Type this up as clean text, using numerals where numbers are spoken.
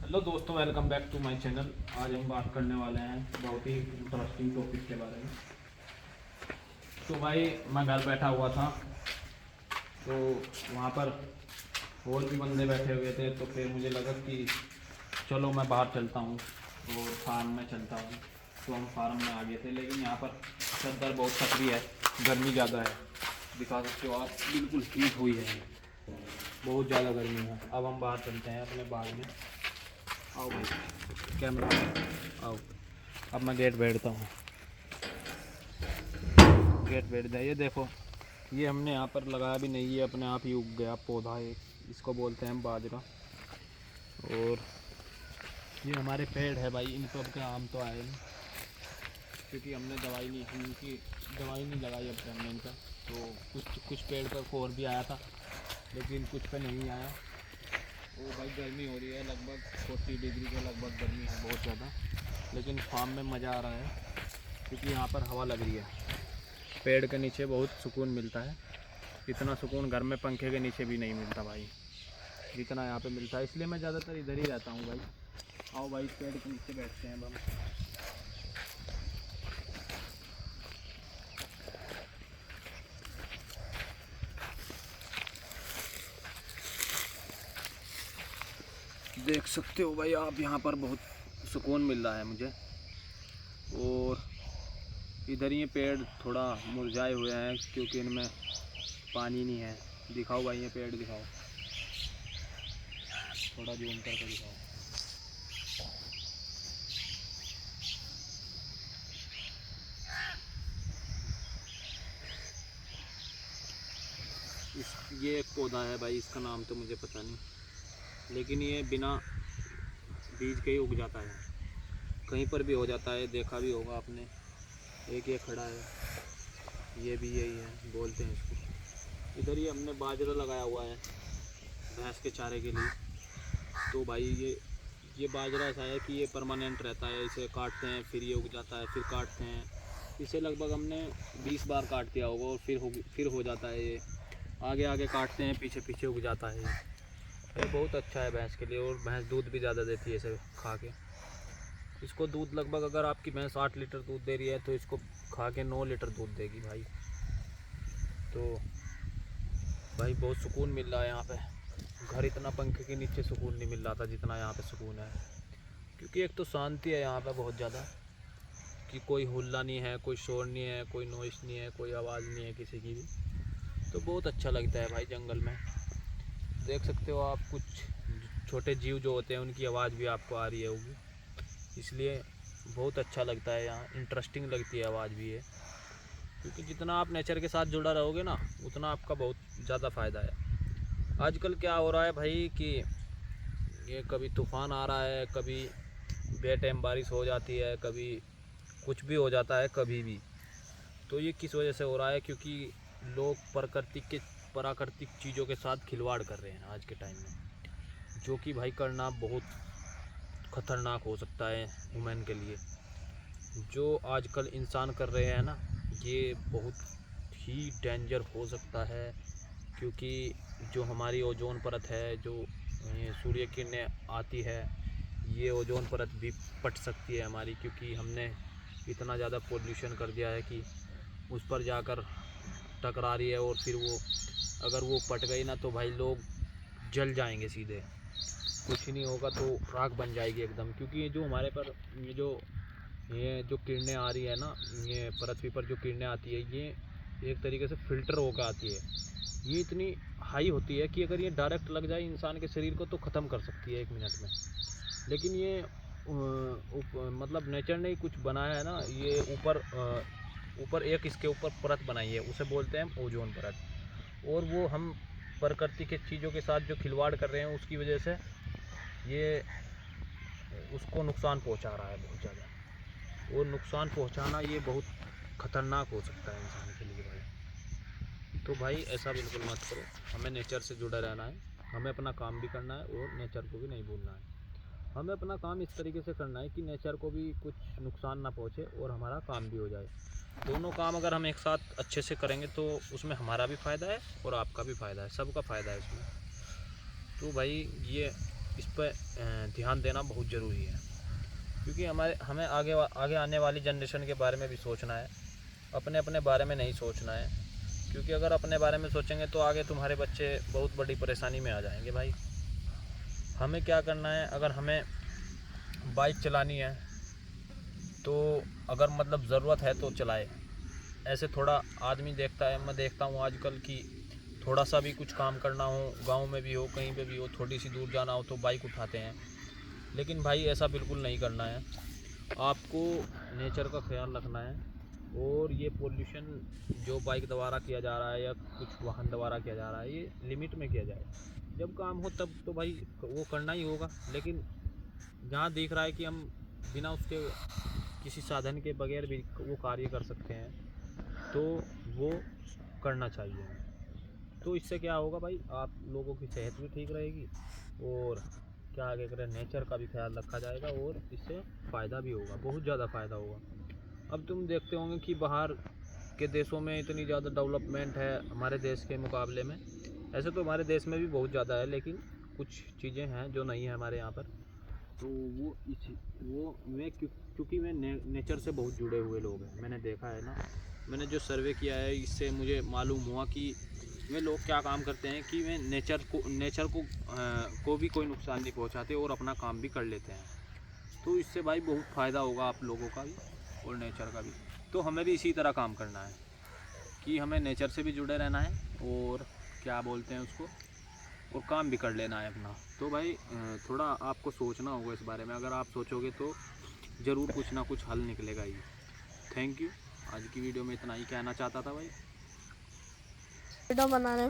Hello दोस्तों, welcome back to my channel. आज हम बात करने वाले हैं बहुत ही इंटरेस्टिंग टॉपिक के बारे में। तो भाई मैं घर बैठा हुआ था, तो वहाँ पर और भी बंदे बैठे हुए थे। तो फिर मुझे लगा कि चलो मैं बाहर चलता हूँ और फार्म में चलता हूँ। तो हम फार्म में आ गए थे, लेकिन यहाँ पर चद्दर बहुत सक्रिय है, गर्मी ज़्यादा है। दिखा सकते हो आप, बिल्कुल हीट हुई है, बहुत ज़्यादा गर्मी है। अब हम बाहर चलते हैं अपने बाग में। आओ भाई, कैमरा आओ। अब मैं गेट बैठता हूँ, गेट बैठ जाए। ये देखो, ये हमने यहाँ पर लगाया भी नहीं, ये अपने आप ही उग गया पौधा एक, इसको बोलते हैं बाजरा। और ये हमारे पेड़ है भाई, इन सब के आम तो आए नहीं, क्योंकि हमने दवाई नहीं लगाई अब हमने इनका। तो कुछ पेड़ पर और भी आया था, लेकिन कुछ पे नहीं आया। वो भाई गर्मी हो रही है, लगभग 40 डिग्री के लगभग गर्मी है, बहुत ज़्यादा। लेकिन फार्म में मज़ा आ रहा है, क्योंकि यहाँ पर हवा लग रही है। पेड़ के नीचे बहुत सुकून मिलता है। इतना सुकून घर में पंखे के नीचे भी नहीं मिलता भाई, जितना यहाँ पे मिलता है। इसलिए मैं ज़्यादातर इधर ही रहता हूँ भाई। आओ भाई, पेड़ के नीचे बैठते हैं अब हम। देख सकते हो भाई आप, यहाँ पर बहुत सुकून मिल रहा है मुझे। और इधर ये पेड़ थोड़ा मुरझाए हुए हैं, क्योंकि इनमें पानी नहीं है। दिखाओ भाई, ये पेड़ दिखाओ, थोड़ा जूम करके दिखाओ। ये एक पौधा है भाई, इसका नाम तो मुझे पता नहीं, लेकिन ये बिना बीज के ही उग जाता है। कहीं पर भी हो जाता है, देखा भी होगा आपने। एक ये खड़ा है, ये भी यही है, बोलते हैं इसको। इधर ये हमने बाजरा लगाया हुआ है भैंस के चारे के लिए। तो भाई ये बाजरा ऐसा है कि ये परमानेंट रहता है। इसे काटते हैं, फिर ये उग जाता है, फिर काटते हैं। इसे लगभग हमने 20 बार काट दिया होगा, और फिर हो जाता है ये। आगे आगे काटते हैं, पीछे पीछे उग जाता है ये बहुत अच्छा है भैंस के लिए। और भैंस दूध भी ज़्यादा देती है इसे खा के। इसको दूध लगभग, अगर आपकी भैंस 8 लीटर दूध दे रही है, तो इसको खा के 9 लीटर दूध देगी भाई। तो भाई बहुत सुकून मिल रहा है यहाँ पे। घर इतना पंखे के नीचे सुकून नहीं मिल रहा था जितना यहाँ पे सुकून है। क्योंकि एक तो शांति है यहाँ पे बहुत ज़्यादा, कि कोई हुल्ला नहीं है, कोई शोर नहीं है, कोई नॉइस नहीं है, कोई आवाज़ नहीं है किसी की भी। तो बहुत अच्छा लगता है भाई जंगल में। देख सकते हो आप, कुछ छोटे जीव जो होते हैं उनकी आवाज़ भी आपको आ रही होगी। इसलिए बहुत अच्छा लगता है यहाँ, इंटरेस्टिंग लगती है आवाज़ भी है। क्योंकि जितना आप नेचर के साथ जुड़ा रहोगे ना, उतना आपका बहुत ज़्यादा फ़ायदा है। आजकल क्या हो रहा है भाई कि ये कभी तूफ़ान आ रहा है, कभी बेटाइम बारिश हो जाती है, कभी कुछ भी हो जाता है कभी भी। तो ये किस वजह से हो रहा है? क्योंकि लोग प्राकृतिक चीज़ों के साथ खिलवाड़ कर रहे हैं आज के टाइम में, जो कि भाई करना बहुत ख़तरनाक हो सकता है ह्यूमन के लिए। जो आजकल इंसान कर रहे हैं ना, ये बहुत ही डेंजर हो सकता है। क्योंकि जो हमारी ओजोन परत है, जो ये सूर्य किरणें आती है, ये ओजोन परत भी फट सकती है हमारी। क्योंकि हमने इतना ज़्यादा पोल्यूशन कर दिया है कि उस पर जाकर टकरा रही है। और फिर वो, अगर वो फट गई ना, तो भाई लोग जल जाएंगे सीधे, कुछ नहीं होगा, तो राख बन जाएगी एकदम। क्योंकि ये जो हमारे पर ये जो किरणें आ रही है ना, ये पृथ्वी पर जो किरणें आती है, ये एक तरीके से फ़िल्टर होकर आती है। ये इतनी हाई होती है कि अगर ये डायरेक्ट लग जाए इंसान के शरीर को, तो ख़त्म कर सकती है 1 मिनट में। लेकिन ये मतलब नेचर ने कुछ बनाया है ना, ये ऊपर एक इसके ऊपर परत बनाई है, उसे बोलते हैं ओजोन परत। और वो हम प्रकृति के चीज़ों के साथ जो खिलवाड़ कर रहे हैं, उसकी वजह से ये उसको नुकसान पहुंचा रहा है बहुत ज़्यादा। और नुकसान पहुंचाना ये बहुत ख़तरनाक हो सकता है इंसान के लिए भाई। तो भाई ऐसा बिल्कुल मत करो, हमें नेचर से जुड़ा रहना है। हमें अपना काम भी करना है और नेचर को भी नहीं भूलना है। हमें अपना काम इस तरीके से करना है कि नेचर को भी कुछ नुकसान ना पहुंचे और हमारा काम भी हो जाए। दोनों काम अगर हम एक साथ अच्छे से करेंगे, तो उसमें हमारा भी फ़ायदा है और आपका भी फ़ायदा है, सबका फ़ायदा है उसमें। तो भाई ये इस पर ध्यान देना बहुत ज़रूरी है, क्योंकि हमें आगे आने वाली जनरेशन के बारे में भी सोचना है, अपने अपने बारे में नहीं सोचना है। क्योंकि अगर अपने बारे में सोचेंगे तो आगे तुम्हारे बच्चे बहुत बड़ी परेशानी में आ जाएंगे भाई। हमें क्या करना है, अगर हमें बाइक चलानी है तो अगर मतलब ज़रूरत है तो चलाए। ऐसे थोड़ा आदमी देखता है, मैं देखता हूँ आजकल कि थोड़ा सा भी कुछ काम करना हो, गांव में भी हो, कहीं पे भी हो, थोड़ी सी दूर जाना हो तो बाइक उठाते हैं। लेकिन भाई ऐसा बिल्कुल नहीं करना है। आपको नेचर का ख्याल रखना है, और ये पोल्यूशन जो बाइक द्वारा किया जा रहा है या कुछ वाहन द्वारा किया जा रहा है, ये लिमिट में किया जाए। जब काम हो तब तो भाई वो करना ही होगा, लेकिन जहाँ दिख रहा है कि हम बिना उसके किसी साधन के बगैर भी वो कार्य कर सकते हैं तो वो करना चाहिए। तो इससे क्या होगा भाई, आप लोगों की सेहत भी ठीक रहेगी, और क्या आगे करें, नेचर का भी ख्याल रखा जाएगा, और इससे फ़ायदा भी होगा, बहुत ज़्यादा फ़ायदा होगा। अब तुम देखते होंगे कि बाहर के देशों में इतनी ज़्यादा डेवलपमेंट है हमारे देश के मुकाबले में। ऐसे तो हमारे देश में भी बहुत ज़्यादा है, लेकिन कुछ चीज़ें हैं जो नहीं है हमारे यहाँ पर। तो वो मैं क्योंकि मैं नेचर से बहुत जुड़े हुए लोग हैं, मैंने देखा है ना, मैंने जो सर्वे किया है इससे मुझे मालूम हुआ कि वे लोग क्या काम करते हैं कि वे नेचर को भी कोई नुकसान नहीं पहुंचाते और अपना काम भी कर लेते हैं। तो इससे भाई बहुत फ़ायदा होगा आप लोगों का भी और नेचर का भी। तो हमें भी इसी तरह काम करना है कि हमें नेचर से भी जुड़े रहना है, और क्या बोलते हैं उसको, और काम भी कर लेना है अपना। तो भाई थोड़ा आपको सोचना होगा इस बारे में, अगर आप सोचोगे तो ज़रूर कुछ ना कुछ हल निकलेगा ही। Thank you. आज की वीडियो में इतना ही कहना चाहता था भाई। वीडियो बनाने